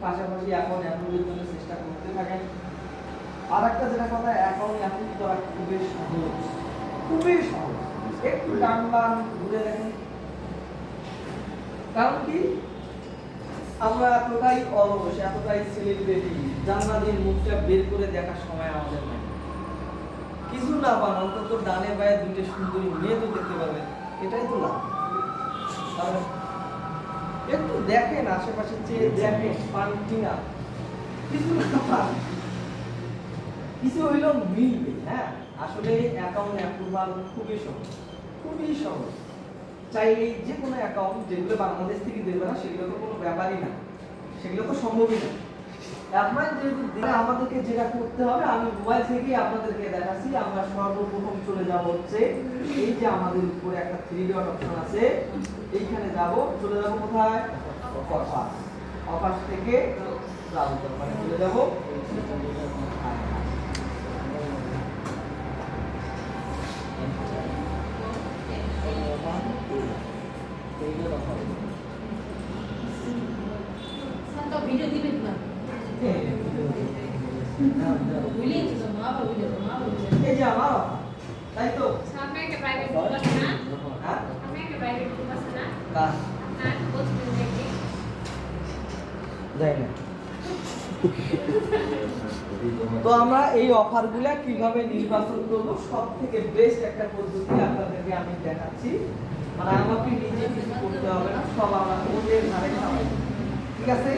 পাশাপাশি অ্যাকাউন্ট অ্যাপ্রুভের জন্য চেষ্টা করতে থাকেন। আর একটা যেটা কথা, অ্যাকাউন্ট অ্যাপ্রুভ করা খুবই সহজ, খুবই সহজ। একটু ডান বাম ঘুরে দেখেন। কারণ কি, আমরা এতটাই অলস, এতটাই সেলিব্রিটি, জান্নাতের মুখটা বের করে দেখার সময় আমাদের নাই। কিছু না পান অন্তত ডানে বায়ে দুইটা সুন্দরী মেয়ে তো দেখতে পাবেন, এটাই তো লাভ। কারণ একটু দেখেন আশেপাশে, চেয়ে দেখেন পান কিনা, কিছু না পান কিছু হইলেও মিলবে। হ্যাঁ, আসলে অ্যাকাউন্ট অ্যাপ্রুভাল খুবই সহজ, খুবই সহজ। চাইলেই যে কোনো অ্যাকাউন্ট, যেগুলো বাংলাদেশ থেকে দেবে না সেগুলো তো কোনো ব্যাপারই না, সেগুলো তো সম্ভবই না। আপনার যেহেতু আমাদেরকে যেটা করতে হবে, আমি মোবাইল থেকেই আপনাদেরকে দেখাচ্ছি। আমরা সর্বপ্রথম চলে যাব হচ্ছে এই যে আমাদের উপরে একটা 3 ডট অপশন আছে, এইখানে যাব। চলে যাব কোথায়? অফার। অফার থেকে ব্রাউজার মানে চলে যাব ভিডিও দিবেন না এই যে আমার অফার, তাই তো? সামনে একটা প্রাইভেট গ্রুপ আছে না? হ্যাঁ, সামনে একটা প্রাইভেট গ্রুপ আছে না? কাজ না, বলছিলেন দেখি। যাই না। তো আমরা এই অফারগুলো কিভাবে নির্বাচন করব, সবথেকে বেস্ট একটা পদ্ধতি আপনাদেরকে আমি দেখাচ্ছি। মানে আমাকে নিজে কিছু করতে হবে না, সব আমরা ওদের ধারে খাওয়াই। ঠিক আছে?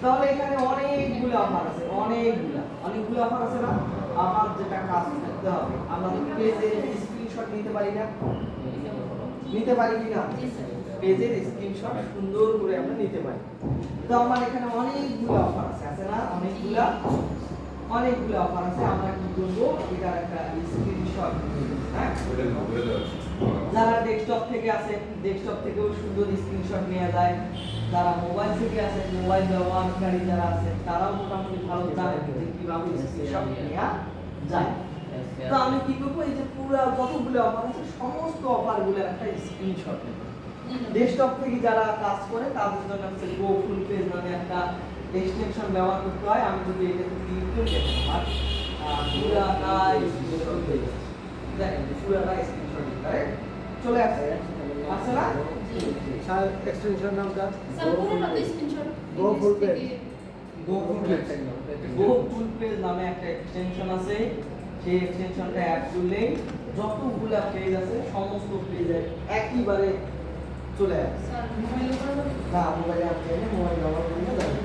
তাহলে এখানে অনেকগুলো অফার আছে, অনেকগুলো অফার আছে না? আমার যেটা কাজ করতে হবে, আমরা পেজের স্ক্রিনশট নিতে পারি না? নিতে পারি কি না? পেজের স্ক্রিনশট সুন্দর করে আমরা নিতে পারি। তো আমার এখানে অনেকগুলো অফার আছে না? অনেকগুলো অফার আছে। আমরা কি করব, এটার একটা স্ক্রিনশট নিব। হ্যাঁ, যারা ডেস্কটপ থেকে আছে, ডেস্কটপ থেকেও সুন্দর স্ক্রিনশট নেওয়া যায়। যারা মোবাইল থেকে আছে, মোবাইল ব্যবহারকারী যারা আছে, তারাও মোটামুটি ভালো জানে যে কিভাবে স্ক্রিনশট নেওয়া যায়। তো আমি কি করব, এই যে পুরো যতগুলো অফার আছে সমস্ত অফারগুলো একটা স্ক্রিনশট নেব। ডেস্কটপ থেকে যারা কাজ করে তাদের জন্য হচ্ছে গো ফুল পেজ নামে একটা এক্সটেনশন ব্যবহার করতে হয়। আমি যদি এটাতে ক্লিক করি, পুরাটাই স্ক্রিনশট হয়ে যাচ্ছে। দেখেন পুরাটাই স্ক্রিনশট চলে আসছে, আসছে না? স্যার এক্সটেনশন নামটা সম্পূর্ণ স্ক্রিনশট গো ফুল পেজ। গো ফুল পেজ নামে একটা এক্সটেনশন আছে। সেই এক্সটেনশনটা অ্যাড করলেই যতগুলো পেজ আছে সমস্ত পেজে একইবারে চলে আসে। স্যার মোবাইল উপর না, মোবাইলে আপনি মোবাইল ব্যবহার করলে যাবে।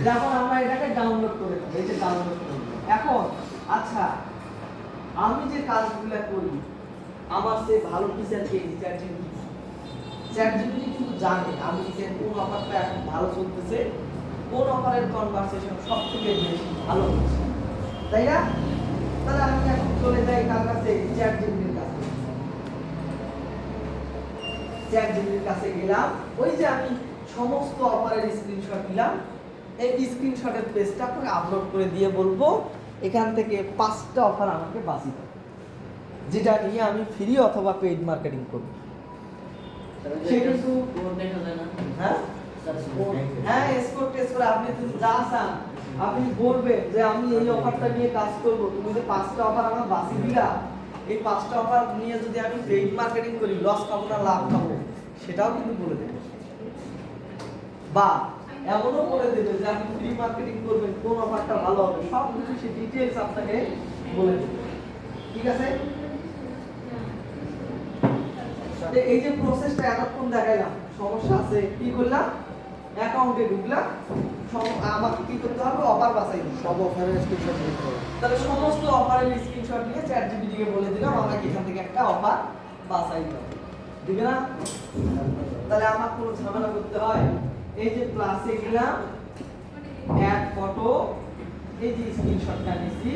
যখন আমরা এটাকে ডাউনলোড করে নেব, এই যে ডাউনলোড করে নেব। এখন আচ্ছা, আমি যে কাজগুলো করি, আমার সে ভালো টিচার কে চ্যাটজিপিটি কিন্তু জানে আমি যে কোন অফারটা এখন ভালো চলতেছে, কোন অফারের কনভারসেশন সবথেকে বেশি ভালো হচ্ছে, তাই না? তাহলে আমি এখন চলে যাই কার কাছে? চ্যাটজিপিটির কাছে। চ্যাটজিপিটির কাছে গেলাম, ওই যে আমি সমস্ত অফারের স্ক্রিনশট নিলাম, এই স্ক্রিনশটের পেজটা আপনাকে আপলোড করে দিয়ে বলবো এখান থেকে 5টা অফার আমাকে বাছতে হবে, যেটা নিয়ে আমি ফ্রি অথবা পেইড মার্কেটিং করব। সে কিন্তু হ্যাঁ হ্যাঁ স্কোর টেস্ট করে আপনি যদি যা চান, আপনি বলবেন যে আমি এই অফারটা নিয়ে কাজ করব, তুমি যে 5টা অফার আমার বাছি দিলা, এই 5টা অফার নিয়ে যদি আমি পেইড মার্কেটিং করি, লস খাবো না লাভ খাবো, সেটাও কিন্তু বলে দেবে। বা এমনও বলে দেবে যে আপনি ফ্রি মার্কেটিং করবেন, কোন অফারটা ভালো হবে, সব কিছু সে ডিটেইলস আপনাকে বলে দেবে। ঠিক আছে? এই যে প্রসেসটা এতক্ষণ দেখাইলাম, সমস্যা আছে কি করলাম? অ্যাকাউন্টে ঢুকলাম, আমাকে কি করতে হবে? অফার বাছাই করতে হবে। সব অফারের স্ক্রিনশট নিতে হবে। তাহলে সমস্ত অফারের স্ক্রিনশট নিয়ে চ্যাটজিপিটি কে বলে দিলাম আমাকে এখান থেকে একটা অফার বাছাই করতে দিবে না? তাহলে আমার কোনো ঝামেলা করতে হয়? এই যে ক্লাসে গেলাম, অ্যাড ফটো, এই যে স্ক্রিনশটটা নিছি,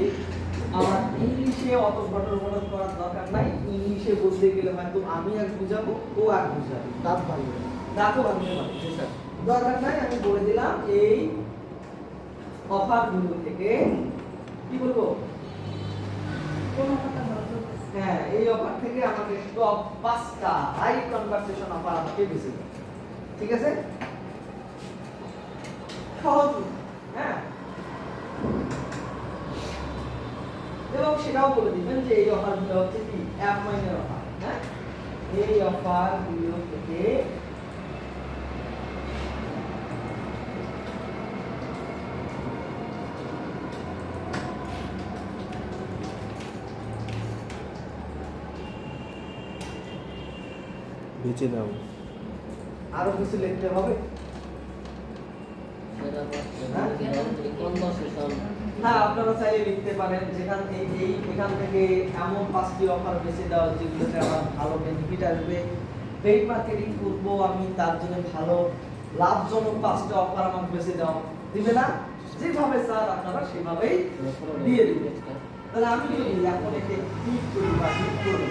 আমার ইংলিশে অত বটর করার দরকার নাই। ইংলিশে বলতে গেলে হয়তো আমি আর বুঝাবো, ও আর বুঝাবে, দাঁত ভাঙবে। দাঁতও ভাঙতে পারে, দরকার নাই। আমি বলে দিলাম এই অফারগুলো থেকে কি বলবো, কোন অফারটা ভালো চলতেছে? হ্যাঁ এই অফার থেকে আমাকে টপ 5টা হাই কনভার্সেশন অফার আমাকে বেশি দেন। ঠিক আছে সহজ হ্যাঁ এবং সেটাও বলে দিবেন যে এই অফারগুলো হচ্ছে কি অ্যাপ মাইনের অফার হ্যাঁ এই অফারগুলো থেকে বেঁচে দাও। আরো কিছু লিখতে হবে না আপনারা চাইলে লিখতে পারেন যেখান থেকে এখান থেকে এমন 5টি অফার বেছে দেওয়া যেগুলোতে আমার ভালো বেনিফিট আসবে পেইড মার্কেটিং করব আমি তার জন্য ভালো লাভজনক 5টা অফার আমাকে বেছে দাও দিবে না যেভাবে স্যার আপনারা সেভাবেই দিয়ে দিবেন তাহলে আমি যদি এখন একে ক্লিক করি বা ক্লিক করি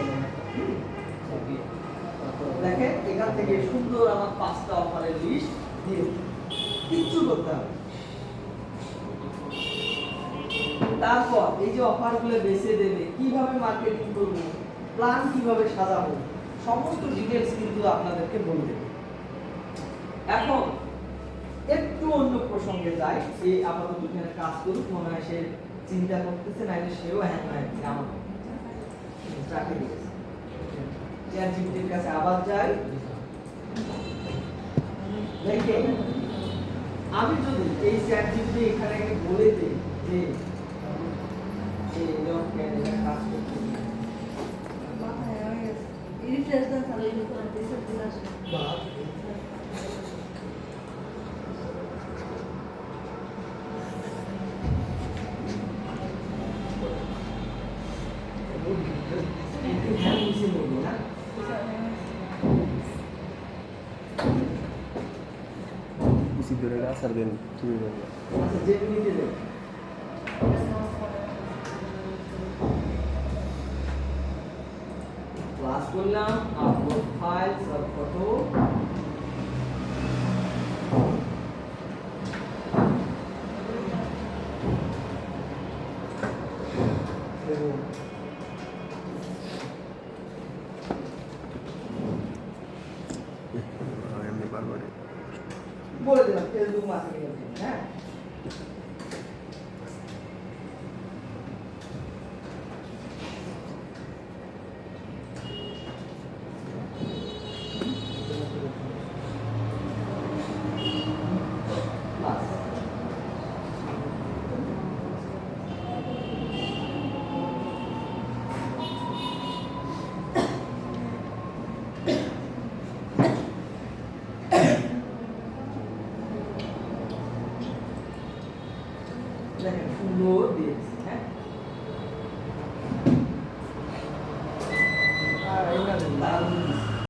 দেখেন এখান থেকে সুন্দর আমার 5টা অফারের লিস্ট দিয়ে দিন। কিচ্ছু করতে হবে তারপর এই যে অফারগুলো বেছে দেবে কিভাবে মার্কেটিং করব প্ল্যান কিভাবে সাজাবো সমস্ত ডিটেইলস কিন্তু আপনাদেরকে বলে দেবে এখন একটু অন্য প্রসঙ্গে যাই এই আপাতত এখানে কাজ করুক মনে হয় সে চিন্তা করতেছে নাইলে সেও হ্যাঁ নয় আমার চাকরি দিয়েছে চ্যাট জিপিটির কাছে আবার যাই দেখেন আমি যদি এই চ্যাট জিপিটি এখানে বলে দিই যে এরকম ক্যান্ডিডেট কাজ করতে রিফ্রেশ দেন তাহলে এই লোক দিছে দিলা হ্যাঁ বুঝি বলবো না इसी तरह का सर्जन शुरू हो गया। আচ্ছা জেমিনিতে দেব ক্লাস করলাম আপলোড ফাইল সাব ফটো এমনি বারবার বলে দিলাম ফেসবুক মার্কেটিং এর জন্য হ্যাঁ বাস। দেখেন সুন্দর দিয়েছে হ্যাঁ আর এইটা লাল